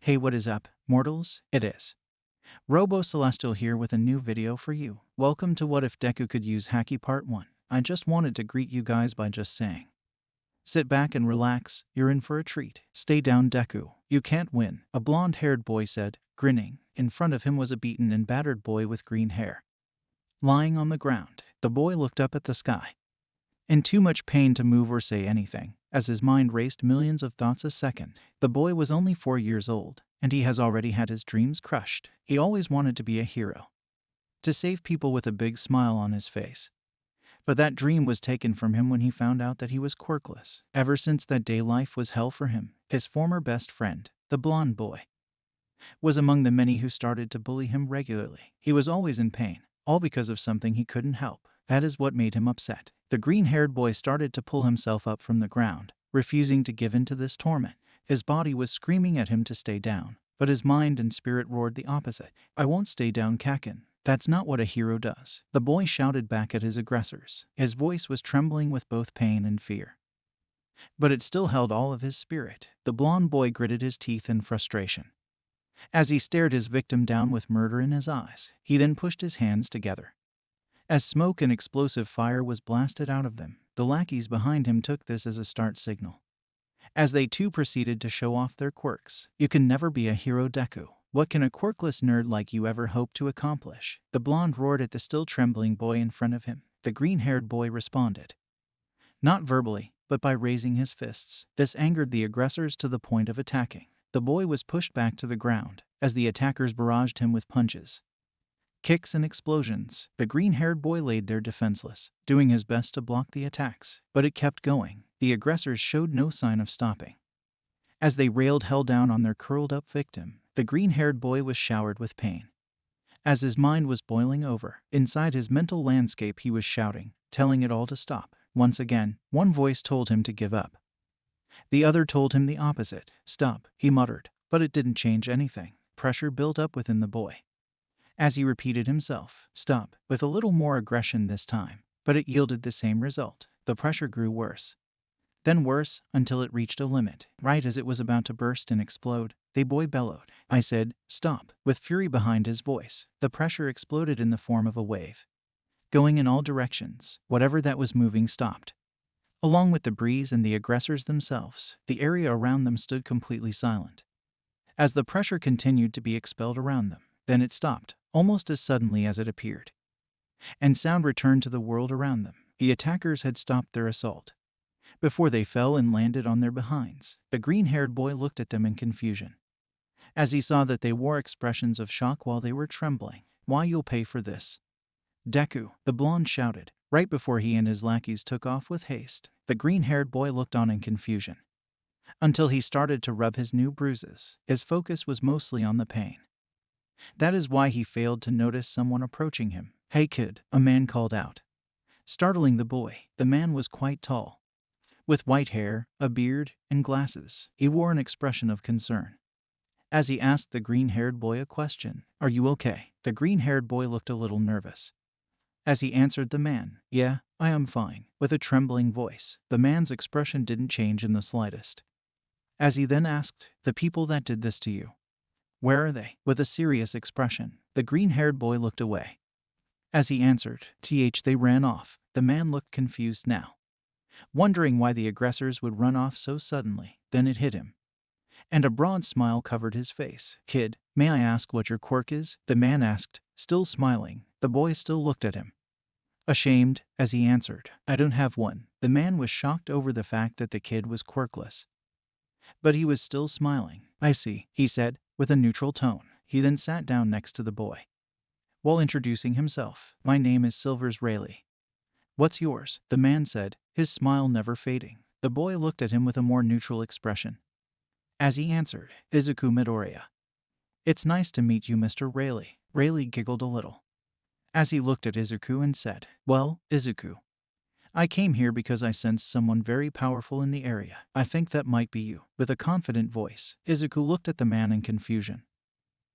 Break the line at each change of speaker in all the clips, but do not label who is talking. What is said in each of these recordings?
Hey, what is up, mortals? It is Robo Celestial here with a new video for you. Welcome to What If Deku Could Use Haki Part 1. I just wanted to greet you guys by just saying, sit back and relax, you're in for a treat. Stay down, Deku. You can't win, a blonde-haired boy said, grinning. In front of him was a beaten and battered boy with green hair. Lying on the ground, the boy looked up at the sky, in too much pain to move or say anything, as his mind raced millions of thoughts a second. The boy was only 4 years old, and he has already had his dreams crushed. He always wanted to be a hero, to save people with a big smile on his face. But that dream was taken from him when he found out that he was quirkless. Ever since that day, life was hell for him. His former best friend, the blonde boy, was among the many who started to bully him regularly. He was always in pain, all because of something he couldn't help. That is what made him upset. The green-haired boy started to pull himself up from the ground, refusing to give in to this torment. His body was screaming at him to stay down, but his mind and spirit roared the opposite. I won't stay down, Kakin. That's not what a hero does. The boy shouted back at his aggressors. His voice was trembling with both pain and fear, but it still held all of his spirit. The blonde boy gritted his teeth in frustration as he stared his victim down with murder in his eyes. He then pushed his hands together. As smoke and explosive fire was blasted out of them, the lackeys behind him took this as a start signal, as they too proceeded to show off their quirks. You can never be a hero, Deku. What can a quirkless nerd like you ever hope to accomplish? The blonde roared at the still trembling boy in front of him. The green-haired boy responded, not verbally, but by raising his fists. This angered the aggressors to the point of attacking. The boy was pushed back to the ground as the attackers barraged him with punches, kicks, and explosions. The green-haired boy laid there defenseless, doing his best to block the attacks, but it kept going. The aggressors showed no sign of stopping. As they railed hell down on their curled-up victim, the green-haired boy was showered with pain. As his mind was boiling over, inside his mental landscape he was shouting, telling it all to stop. Once again, one voice told him to give up. The other told him the opposite. Stop, he muttered, but it didn't change anything. Pressure built up within the boy as he repeated himself, stop, with a little more aggression this time, but it yielded the same result. The pressure grew worse, then worse, until it reached a limit. Right as it was about to burst and explode, the boy bellowed. I said, stop, with fury behind his voice. The pressure exploded in the form of a wave, going in all directions. Whatever that was moving stopped. Along with the breeze and the aggressors themselves, the area around them stood completely silent, as the pressure continued to be expelled around them. Then it stopped, almost as suddenly as it appeared, and sound returned to the world around them. The attackers had stopped their assault before they fell and landed on their behinds. The green-haired boy looked at them in confusion, as he saw that they wore expressions of shock while they were trembling. Why, you'll pay for this, Deku, the blonde shouted, right before he and his lackeys took off with haste. The green-haired boy looked on in confusion, until he started to rub his new bruises. His focus was mostly on the pain. That is why he failed to notice someone approaching him. Hey kid, a man called out, startling the boy. The man was quite tall, with white hair, a beard, and glasses. He wore an expression of concern as he asked the green-haired boy a question. Are you okay? The green-haired boy looked a little nervous as he answered the man. Yeah, I am fine, with a trembling voice. The man's expression didn't change in the slightest, as he then asked, the people that did this to you, where are they? With a serious expression, the green-haired boy looked away as he answered, they ran off. The man looked confused now, wondering why the aggressors would run off so suddenly. Then it hit him, and a broad smile covered his face. Kid, may I ask what your quirk is? The man asked, still smiling. The boy still looked at him, ashamed, as he answered, I don't have one. The man was shocked over the fact that the kid was quirkless, but he was still smiling. I see, he said, with a neutral tone. He then sat down next to the boy, while introducing himself. My name is Silvers Rayleigh. What's yours? The man said, his smile never fading. The boy looked at him with a more neutral expression, as he answered, Izuku Midoriya. It's nice to meet you, Mr. Rayleigh. Rayleigh giggled a little, as he looked at Izuku and said, well, Izuku, I came here because I sensed someone very powerful in the area. I think that might be you. With a confident voice, Izuku looked at the man in confusion,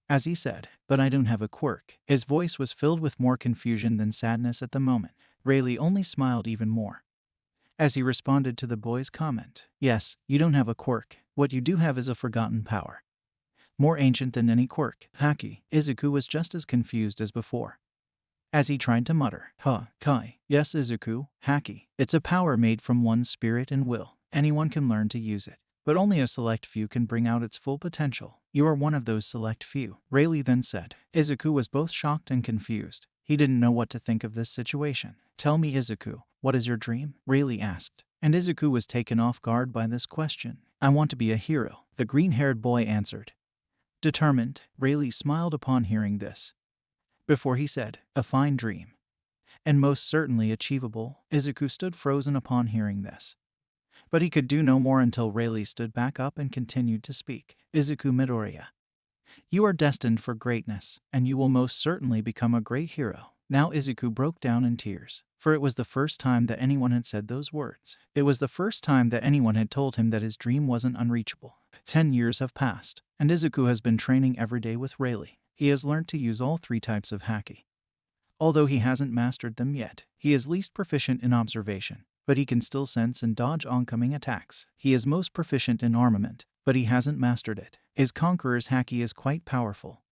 as he said, but I don't have a quirk. His voice was filled with more confusion than sadness at the moment. Rayleigh only smiled even more, as he responded to the boy's comment. Yes, you don't have a quirk. What you do have is a forgotten power. more ancient than any quirk, Haki. Izuku was just as confused as before. As he tried to mutter, Kai, yes Izuku, Haki. It's a power made from one's spirit and will. Anyone can learn to use it, but only a select few can bring out its full potential. You are one of those select few, Rayleigh then said. Izuku was both shocked and confused. He didn't know what to think of this situation. Tell me, Izuku, what is your dream? Rayleigh asked, and Izuku was taken off guard by this question. I want to be a hero, the green-haired boy answered. Determined, Rayleigh smiled upon hearing this. Before he said, a fine dream. And most certainly achievable. Izuku stood frozen upon hearing this. But he could do no more until Rayleigh stood back up and continued to speak. Izuku Midoriya, you are destined for greatness, and you will most certainly become a great hero. Now Izuku broke down in tears, for it was the first time that anyone had said those words. It was the first time that anyone had told him that his dream wasn't unreachable. 10 years have passed, and Izuku has been training every day with Rayleigh. He has learned to use all 3 types of Haki. Although he hasn't mastered them yet, he is least proficient in observation, but he can still sense and dodge oncoming attacks. He is most proficient in armament, but he hasn't mastered it. His Conqueror's Haki is quite powerful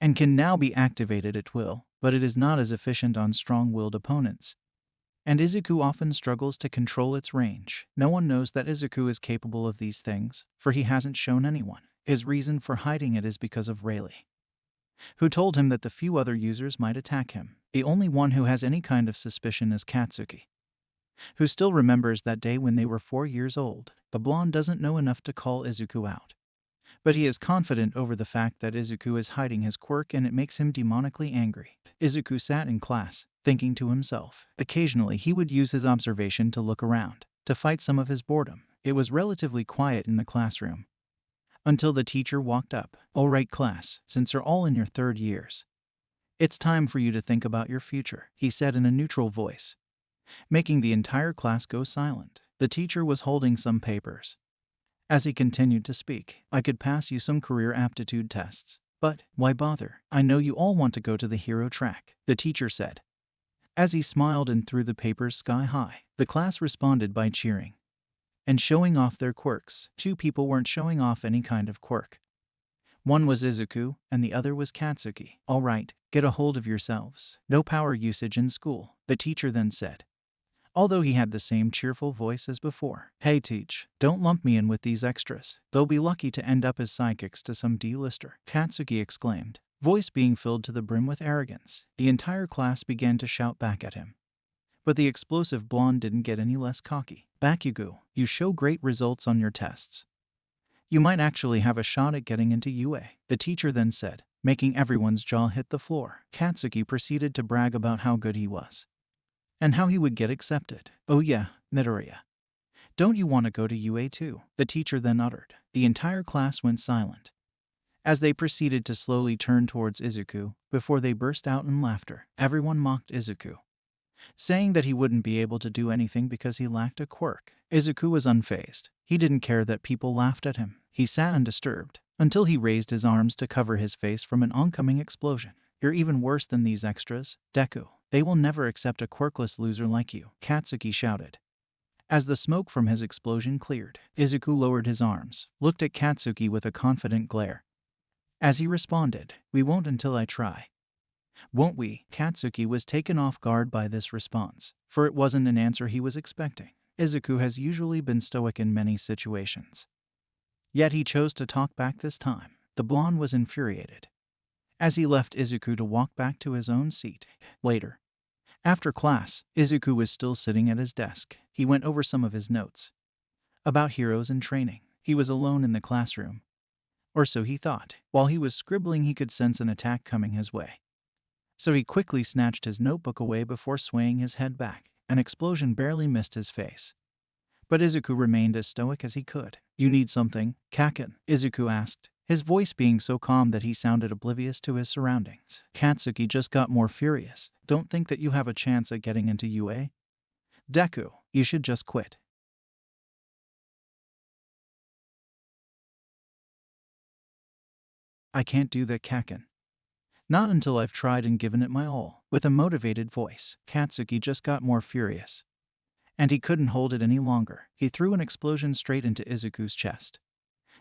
and can now be activated at will, but it is not as efficient on strong-willed opponents. And Izuku often struggles to control its range. No one knows that Izuku is capable of these things, for he hasn't shown anyone. His reason for hiding it is because of Rayleigh, who told him that the few other users might attack him. The only one who has any kind of suspicion is Katsuki, who still remembers that day when they were 4 years old. The blonde doesn't know enough to call Izuku out, but he is confident over the fact that Izuku is hiding his quirk, and it makes him demonically angry. Izuku sat in class, thinking to himself. Occasionally he would use his observation to look around, to fight some of his boredom. It was relatively quiet in the classroom, until the teacher walked up. All right class, since you're all in your 3rd years, it's time for you to think about your future, he said in a neutral voice, making the entire class go silent. The teacher was holding some papers. As he continued to speak, I could pass you some career aptitude tests, but why bother? I know you all want to go to the hero track, the teacher said, as he smiled and threw the papers sky high. The class responded by cheering and showing off their quirks. 2 people weren't showing off any kind of quirk. One was Izuku, and the other was Katsuki. All right, get a hold of yourselves. No power usage in school, the teacher then said, although he had the same cheerful voice as before. Hey teach, don't lump me in with these extras. They'll be lucky to end up as sidekicks to some D-lister, Katsuki exclaimed, voice being filled to the brim with arrogance. The entire class began to shout back at him. But the explosive blonde didn't get any less cocky. Bakugo, you show great results on your tests. You might actually have a shot at getting into UA, the teacher then said, making everyone's jaw hit the floor. Katsuki proceeded to brag about how good he was, and how he would get accepted. Oh yeah, Midoriya, don't you want to go to UA too? The teacher then uttered. The entire class went silent, as they proceeded to slowly turn towards Izuku, before they burst out in laughter. Everyone mocked Izuku, saying that he wouldn't be able to do anything because he lacked a quirk. Izuku was unfazed. He didn't care that people laughed at him. He sat undisturbed, until he raised his arms to cover his face from an oncoming explosion. You're even worse than these extras, Deku. They will never accept a quirkless loser like you, Katsuki shouted. As the smoke from his explosion cleared, Izuku lowered his arms, looked at Katsuki with a confident glare. As he responded, we won't until I try. Won't we? Katsuki was taken off guard by this response, for it wasn't an answer he was expecting. Izuku has usually been stoic in many situations, yet he chose to talk back this time. The blonde was infuriated, as he left Izuku to walk back to his own seat. Later, after class, Izuku was still sitting at his desk. He went over some of his notes about heroes and training. He was alone in the classroom, or so he thought. While he was scribbling, he could sense an attack coming his way, so he quickly snatched his notebook away before swaying his head back. An explosion barely missed his face, but Izuku remained as stoic as he could. You need something, Kaken? Izuku asked, his voice being so calm that he sounded oblivious to his surroundings. Katsuki just got more furious. Don't think that you have a chance at getting into UA? Deku, you should just quit. I can't do that, Kaken. Not until I've tried and given it my all. With a motivated voice, Katsuki just got more furious, and he couldn't hold it any longer. He threw an explosion straight into Izuku's chest,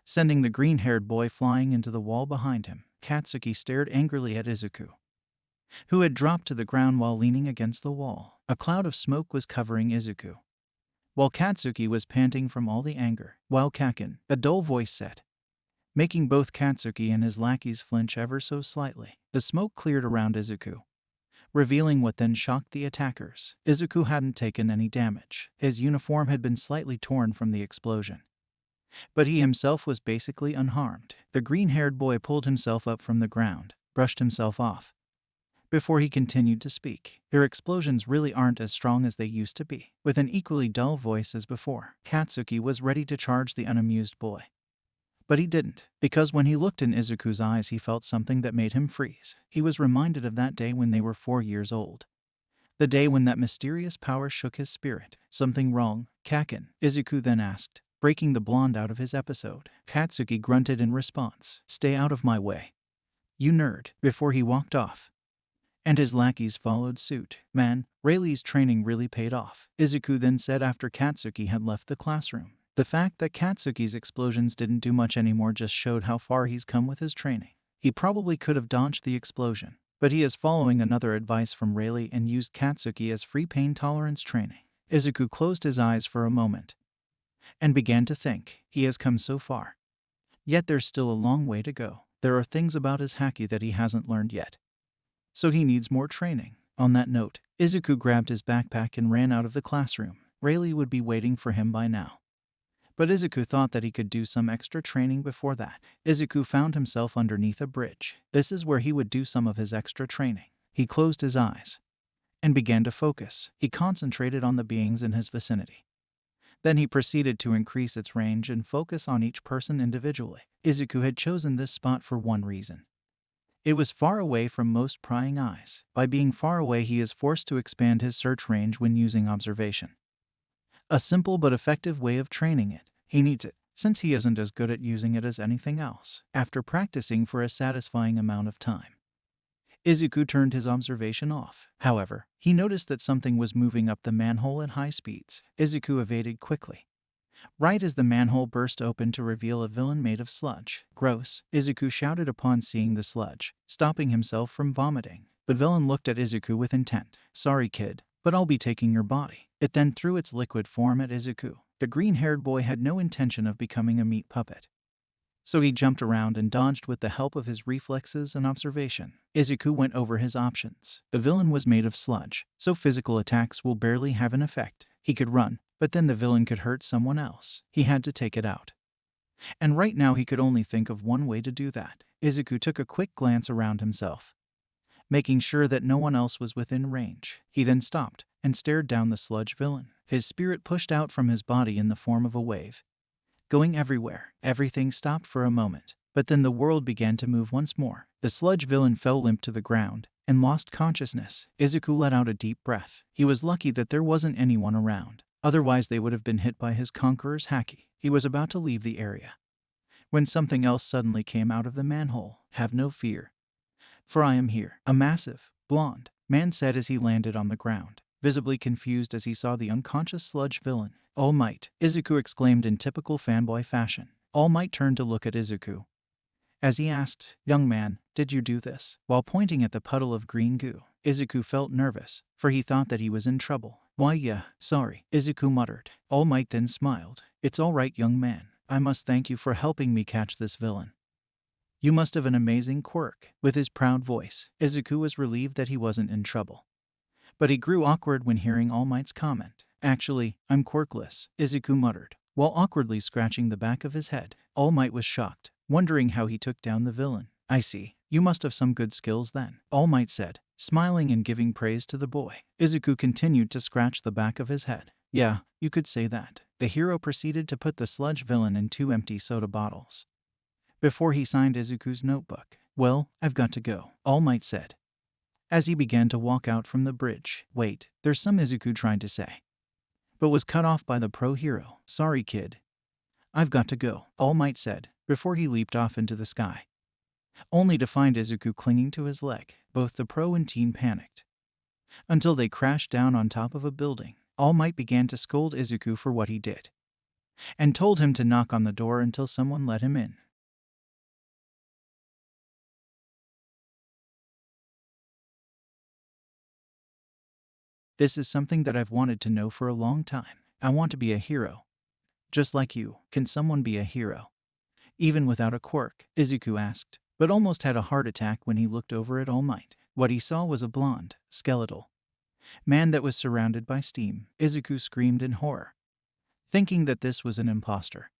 sending the green-haired boy flying into the wall behind him. Katsuki stared angrily at Izuku, who had dropped to the ground while leaning against the wall. A cloud of smoke was covering Izuku, while Katsuki was panting from all the anger. "While Kaken," a dull voice said, making both Katsuki and his lackeys flinch ever so slightly. The smoke cleared around Izuku, revealing what then shocked the attackers. Izuku hadn't taken any damage. His uniform had been slightly torn from the explosion, but he himself was basically unharmed. The green-haired boy pulled himself up from the ground, brushed himself off, before he continued to speak. "Your explosions really aren't as strong as they used to be." With an equally dull voice as before, Katsuki was ready to charge the unamused boy. But he didn't, because when he looked in Izuku's eyes he felt something that made him freeze. He was reminded of that day when they were 4 years old. The day when that mysterious power shook his spirit. "Something wrong, Kaken?" Izuku then asked, breaking the blonde out of his episode. Katsuki grunted in response. "Stay out of my way, you nerd," before he walked off, and his lackeys followed suit. "Man, Rayleigh's training really paid off," Izuku then said after Katsuki had left the classroom. The fact that Katsuki's explosions didn't do much anymore just showed how far he's come with his training. He probably could have dodged the explosion, but he is following another advice from Rayleigh and used Katsuki as free pain tolerance training. Izuku closed his eyes for a moment and began to think. He has come so far, yet there's still a long way to go. There are things about his haki that he hasn't learned yet, so he needs more training. On that note, Izuku grabbed his backpack and ran out of the classroom. Rayleigh would be waiting for him by now, but Izuku thought that he could do some extra training before that. Izuku found himself underneath a bridge. This is where he would do some of his extra training. He closed his eyes and began to focus. He concentrated on the beings in his vicinity. Then he proceeded to increase its range and focus on each person individually. Izuku had chosen this spot for one reason. It was far away from most prying eyes. By being far away, he is forced to expand his search range when using observation. A simple but effective way of training it. He needs it, since he isn't as good at using it as anything else. After practicing for a satisfying amount of time, Izuku turned his observation off. However, he noticed that something was moving up the manhole at high speeds. Izuku evaded quickly, right as the manhole burst open to reveal a villain made of sludge. "Gross," Izuku shouted upon seeing the sludge, stopping himself from vomiting. The villain looked at Izuku with intent. "Sorry, kid, but I'll be taking your body." It then threw its liquid form at Izuku. The green-haired boy had no intention of becoming a meat puppet, so he jumped around and dodged with the help of his reflexes and observation. Izuku went over his options. The villain was made of sludge, so physical attacks will barely have an effect. He could run, but then the villain could hurt someone else. He had to take it out, and right now he could only think of one way to do that. Izuku took a quick glance around himself, making sure that no one else was within range. He then stopped and stared down the sludge villain. His spirit pushed out from his body in the form of a wave, going everywhere. Everything stopped for a moment, but then the world began to move once more. The sludge villain fell limp to the ground and lost consciousness. Izuku let out a deep breath. He was lucky that there wasn't anyone around, otherwise they would have been hit by his conqueror's haki. He was about to leave the area when something else suddenly came out of the manhole. "Have no fear, for I am here," a massive, blonde man said as he landed on the ground, visibly confused as he saw the unconscious sludge villain. "All Might," Izuku exclaimed in typical fanboy fashion. All Might turned to look at Izuku as he asked, "Young man, did you do this?" While pointing at the puddle of green goo, Izuku felt nervous, for he thought that he was in trouble. "Why yeah, sorry," Izuku muttered. All Might then smiled. "It's all right, young man. I must thank you for helping me catch this villain. You must have an amazing quirk." With his proud voice, Izuku was relieved that he wasn't in trouble, but he grew awkward when hearing All Might's comment. "Actually, I'm quirkless," Izuku muttered, while awkwardly scratching the back of his head. All Might was shocked, wondering how he took down the villain. "I see. You must have some good skills then," All Might said, smiling and giving praise to the boy. Izuku continued to scratch the back of his head. "Yeah, you could say that." The hero proceeded to put the sludge villain in 2 empty soda bottles before he signed Izuku's notebook. "Well, I've got to go," All Might said as he began to walk out from the bridge. "Wait, there's some," Izuku tried to say, but was cut off by the pro hero. "Sorry, kid. I've got to go," All Might said, before he leaped off into the sky, only to find Izuku clinging to his leg. Both the pro and teen panicked until they crashed down on top of a building. All Might began to scold Izuku for what he did, and told him to knock on the door until someone let him in. This is something that I've wanted to know for a long time. I want to be a hero. Just like you, can someone be a hero? Even without a quirk? Izuku asked, but almost had a heart attack when he looked over at All Might. What he saw was a blonde, skeletal man that was surrounded by steam. Izuku screamed in horror, thinking that this was an imposter.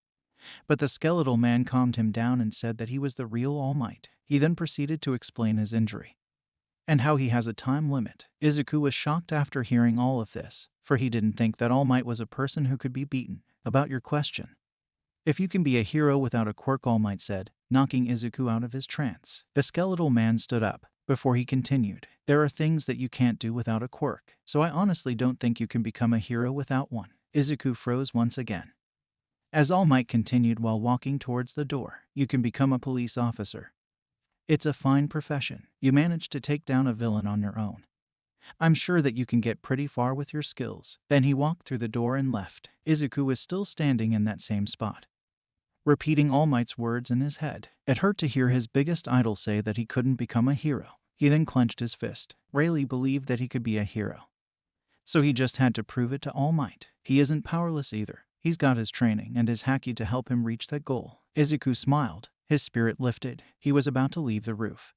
But the skeletal man calmed him down and said that he was the real All Might. He then proceeded to explain his injury and how he has a time limit. Izuku was shocked after hearing all of this, for he didn't think that All Might was a person who could be beaten. About your question, if you can be a hero without a quirk, All Might said, knocking Izuku out of his trance. The skeletal man stood up before he continued. There are things that you can't do without a quirk, so I honestly don't think you can become a hero without one. Izuku froze once again. As All Might continued while walking towards the door, you can become a police officer. It's a fine profession. You managed to take down a villain on your own. I'm sure that you can get pretty far with your skills. Then he walked through the door and left. Izuku was still standing in that same spot, repeating All Might's words in his head. It hurt to hear his biggest idol say that he couldn't become a hero. He then clenched his fist. Rayleigh believed that he could be a hero, so he just had to prove it to All Might. He isn't powerless either. He's got his training and his Haki to help him reach that goal. Izuku smiled. His spirit lifted. He was about to leave the roof,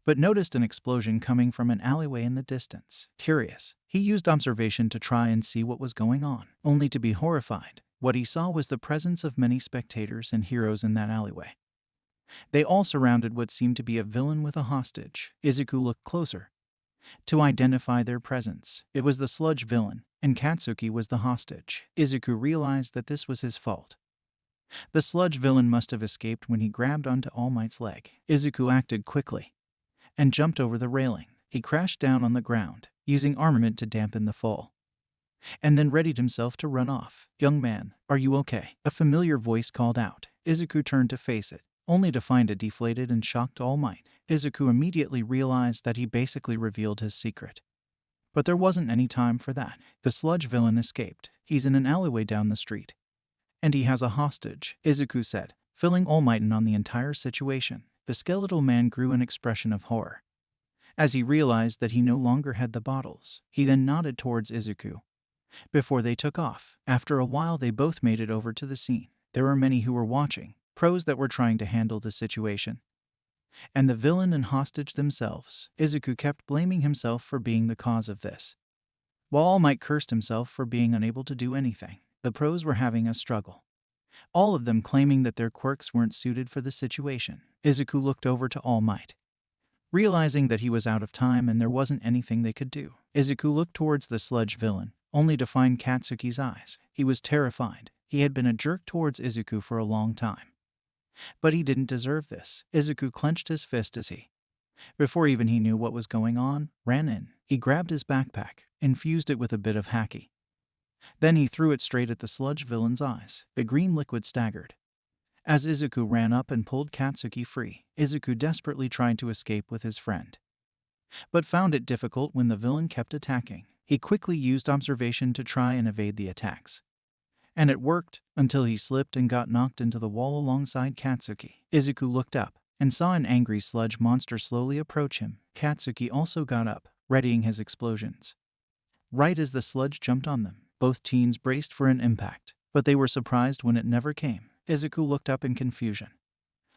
but noticed an explosion coming from an alleyway in the distance. Curious, he used observation to try and see what was going on, only to be horrified. What he saw was the presence of many spectators and heroes in that alleyway. They all surrounded what seemed to be a villain with a hostage. Izuku looked closer to identify their presence. It was the sludge villain, and Katsuki was the hostage. Izuku realized that this was his fault. The sludge villain must have escaped when he grabbed onto All Might's leg. Izuku acted quickly and jumped over the railing. He crashed down on the ground, using armament to dampen the fall, and then readied himself to run off. Young man, are you okay? A familiar voice called out. Izuku turned to face it, only to find a deflated and shocked All Might. Izuku immediately realized that he basically revealed his secret. But there wasn't any time for that. The sludge villain escaped. He's in an alleyway down the street, and he has a hostage, Izuku said, filling All Might in on the entire situation. The skeletal man grew an expression of horror as he realized that he no longer had the bottles. He then nodded towards Izuku before they took off. After a while, they both made it over to the scene. There were many who were watching, pros that were trying to handle the situation, and the villain and hostage themselves. Izuku kept blaming himself for being the cause of this, while All Might cursed himself for being unable to do anything. The pros were having a struggle, all of them claiming that their quirks weren't suited for the situation. Izuku looked over to All Might, realizing that he was out of time and there wasn't anything they could do. Izuku looked towards the sludge villain, only to find Katsuki's eyes. He was terrified. He had been a jerk towards Izuku for a long time, but he didn't deserve this. Izuku clenched his fist as he, before even he knew what was going on, ran in. He grabbed his backpack, infused it with a bit of Haki. Then he threw it straight at the sludge villain's eyes. The green liquid staggered as Izuku ran up and pulled Katsuki free. Izuku desperately tried to escape with his friend, but found it difficult when the villain kept attacking. He quickly used observation to try and evade the attacks, and it worked until he slipped and got knocked into the wall alongside Katsuki. Izuku looked up and saw an angry sludge monster slowly approach him. Katsuki also got up, readying his explosions. Right as the sludge jumped on them, both teens braced for an impact, but they were surprised when it never came. Izuku looked up in confusion,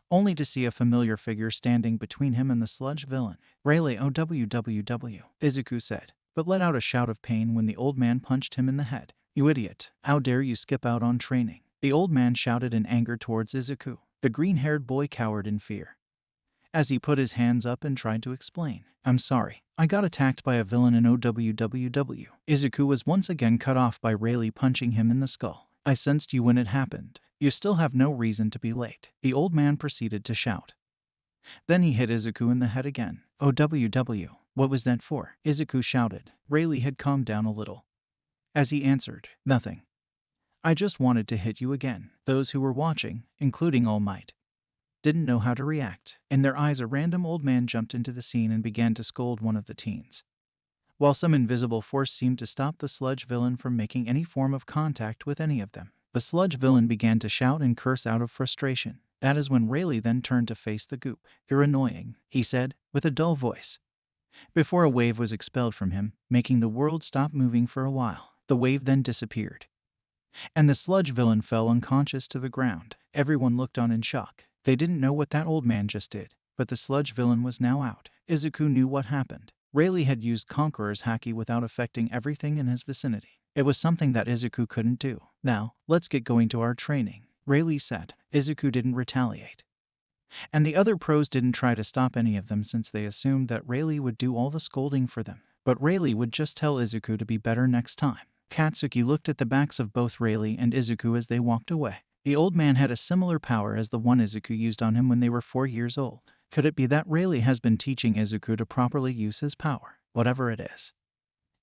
only to see a familiar figure standing between him and the sludge villain. Rayleigh OWWW, Izuku said, but let out a shout of pain when the old man punched him in the head. You idiot, how dare you skip out on training? The old man shouted in anger towards Izuku. The green-haired boy cowered in fear as he put his hands up and tried to explain. I'm sorry, I got attacked by a villain in OWWW. Izuku was once again cut off by Rayleigh punching him in the skull. I sensed you when it happened. You still have no reason to be late. The old man proceeded to shout. Then he hit Izuku in the head again. OWW, what was that for? Izuku shouted. Rayleigh had calmed down a little as he answered, nothing. I just wanted to hit you again. Those who were watching, including All Might, didn't know how to react. In their eyes, a random old man jumped into the scene and began to scold one of the teens, while some invisible force seemed to stop the sludge villain from making any form of contact with any of them. The sludge villain began to shout and curse out of frustration. That is when Rayleigh then turned to face the goop. "You're annoying," he said, with a dull voice. Before a wave was expelled from him, making the world stop moving for a while. The wave then disappeared, and the sludge villain fell unconscious to the ground. Everyone looked on in shock. They didn't know what that old man just did, but the sludge villain was now out. Izuku knew what happened. Rayleigh had used Conqueror's Haki without affecting everything in his vicinity. It was something that Izuku couldn't do. "Now, let's get going to our training," Rayleigh said. Izuku didn't retaliate, and the other pros didn't try to stop any of them since they assumed that Rayleigh would do all the scolding for them. But Rayleigh would just tell Izuku to be better next time. Katsuki looked at the backs of both Rayleigh and Izuku as they walked away. The old man had a similar power as the one Izuku used on him when they were 4 years old. Could it be that Rayleigh has been teaching Izuku to properly use his power? Whatever it is,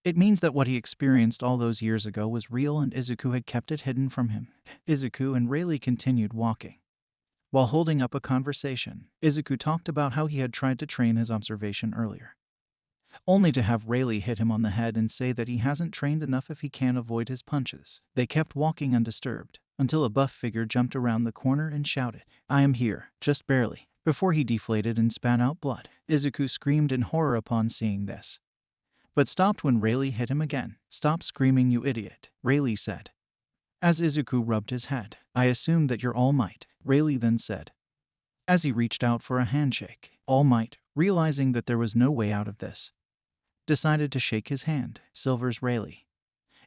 it means that what he experienced all those years ago was real and Izuku had kept it hidden from him. Izuku and Rayleigh continued walking. While holding up a conversation, Izuku talked about how he had tried to train his observation earlier, only to have Rayleigh hit him on the head and say that he hasn't trained enough if he can't avoid his punches. They kept walking undisturbed, until a buff figure jumped around the corner and shouted, "I am here, just barely," before he deflated and spat out blood. Izuku screamed in horror upon seeing this, but stopped when Rayleigh hit him again. "Stop screaming, you idiot," Rayleigh said, as Izuku rubbed his head. "I assumed that you're All Might," Rayleigh then said, as he reached out for a handshake. All Might, realizing that there was no way out of this, decided to shake his hand. "Silver's Rayleigh,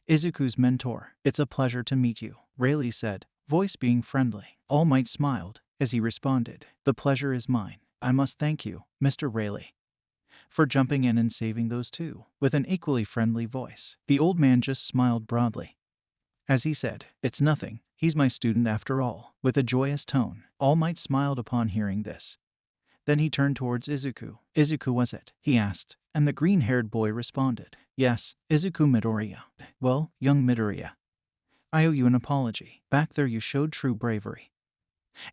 Izuku's mentor. It's a pleasure to meet you," Rayleigh said, voice being friendly. All Might smiled as he responded, "The pleasure is mine. I must thank you, Mr. Rayleigh, for jumping in and saving those two." With an equally friendly voice, the old man just smiled broadly as he said, "It's nothing. He's my student after all." With a joyous tone, All Might smiled upon hearing this. Then he turned towards Izuku. "Izuku, was it?" he asked, and the green-haired boy responded, "Yes, Izuku Midoriya." "Well, young Midoriya, I owe you an apology. Back there you showed true bravery,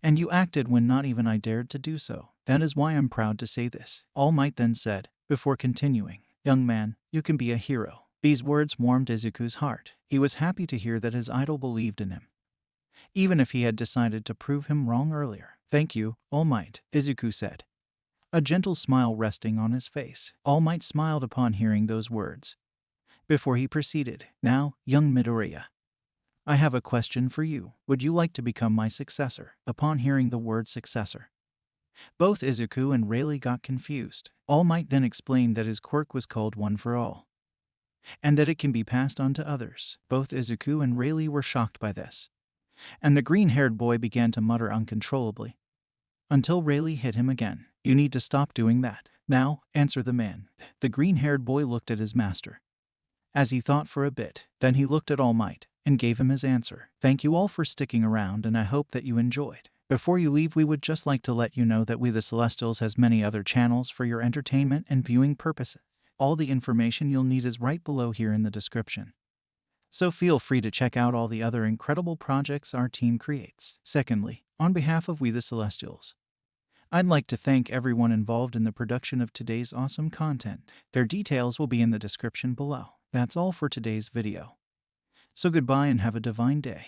and you acted when not even I dared to do so. That is why I'm proud to say this," All Might then said, before continuing, "Young man, you can be a hero." These words warmed Izuku's heart. He was happy to hear that his idol believed in him, even if he had decided to prove him wrong earlier. "Thank you, All Might," Izuku said, a gentle smile resting on his face. All Might smiled upon hearing those words, before he proceeded, "Now, young Midoriya, I have a question for you. Would you like to become my successor?" Upon hearing the word successor, both Izuku and Rayleigh got confused. All Might then explained that his quirk was called One for All, and that it can be passed on to others. Both Izuku and Rayleigh were shocked by this, and the green-haired boy began to mutter uncontrollably, until Rayleigh hit him again. "You need to stop doing that. Now, answer the man." The green-haired boy looked at his master, as he thought for a bit. Then he looked at All Might and gave him his answer. "Thank you all for sticking around, and I hope that you enjoyed. Before you leave, we would just like to let you know that We the Celestials has many other channels for your entertainment and viewing purposes. All the information you'll need is right below here in the description, so feel free to check out all the other incredible projects our team creates." Secondly, on behalf of We the Celestials, I'd like to thank everyone involved in the production of today's awesome content. Their details will be in the description below. That's all for today's video. So goodbye and have a divine day.